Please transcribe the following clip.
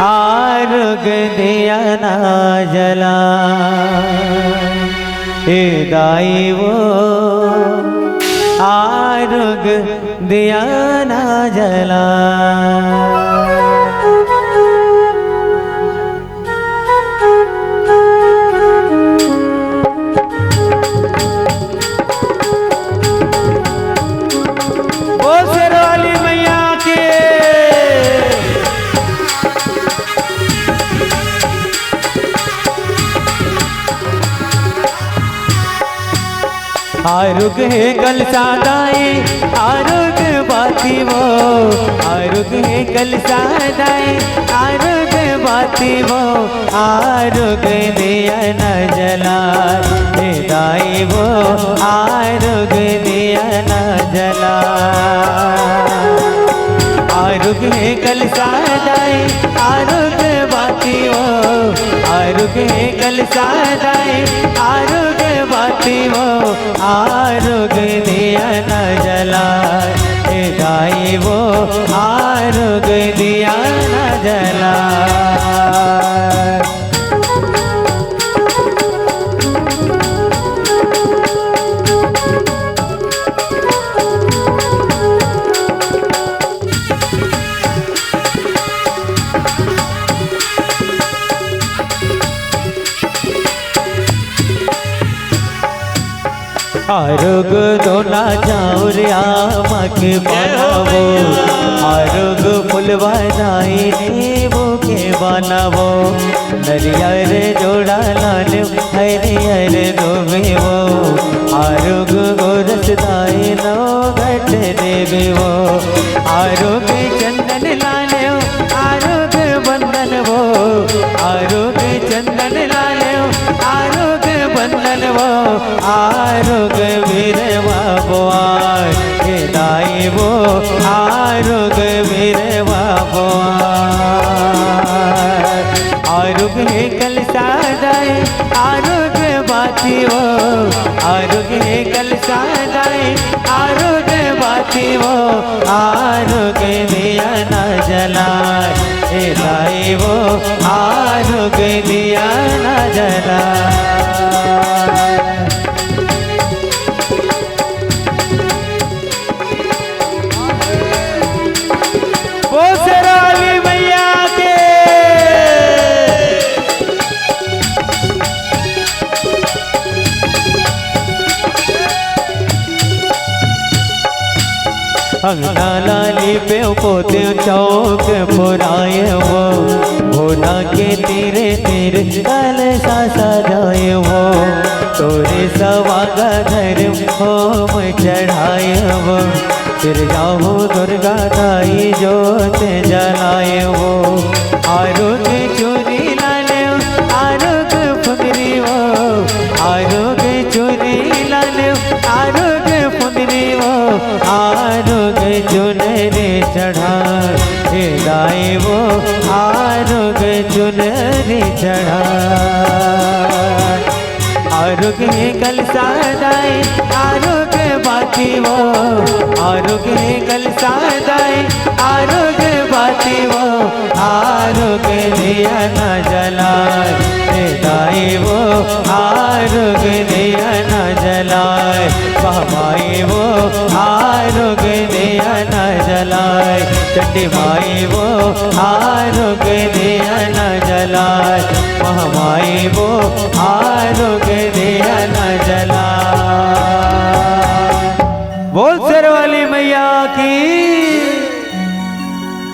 आरुग दिया ना जला दाई वो आरुग दिया ना जला। आरुग है कल सादाए आरुग बाती वो आरुग है कल सादाए आरुग बाती वो आरुग दिया न जला दाई वो आरुग दिया न जला। आरुग है कल सादाए आरुग बाती वो आरुग है कल सादाए आरुग बाती वो आरुग दिया न जला दाई वो आरुग दिया न जला। आरुग दोना जाऊर आमक बनावो आरुग फुलवा जाई नींबू के बनावो नरियर जोड़ा लाल हरियर डूबे वो आरुग गोरस दाई नो घट देवे वो आरुग चंदन लालो आरुग बंधन वो आरुग चंदन लालो आरुग बंधन वो आरुग वीरवा बोआर दाई वो आरुग वीरवा बोआर। आरुग है कल सादाए आरुग बाती वो आरुग है कल सादाए आरुग बाती वो आरुग दिया न जला दाई वो आरुग दिया न जला। अंगना लाली पे पोते चौक पुराए वो भोना के तीरे तीर कल सा सजाए वो तोरे सवागा धर होम चढ़ाए वो फिर जाओ दुर्गा दाई जोत जलाए वो आरुग चूरी लाले आरुग फुंदरी वो आरुग चूरी लाले आरुग फुंदरी वो आरुग चुनरी चढ़ा दाई वो आरुग चुनरी चढ़ा। आरुग है कल सादाए आरुग बाती वो आरुग है कल सादाए आरुग बाती वो आरुग दिया न जला दाई वो आरुग दिया न जलाए बाबाई वो आरुग दिया न जलाए चंडी माई वो आरुग दिया न जलाए महामाई वो आरुग दिया न जलाए। बोल शेर वाली मैया की।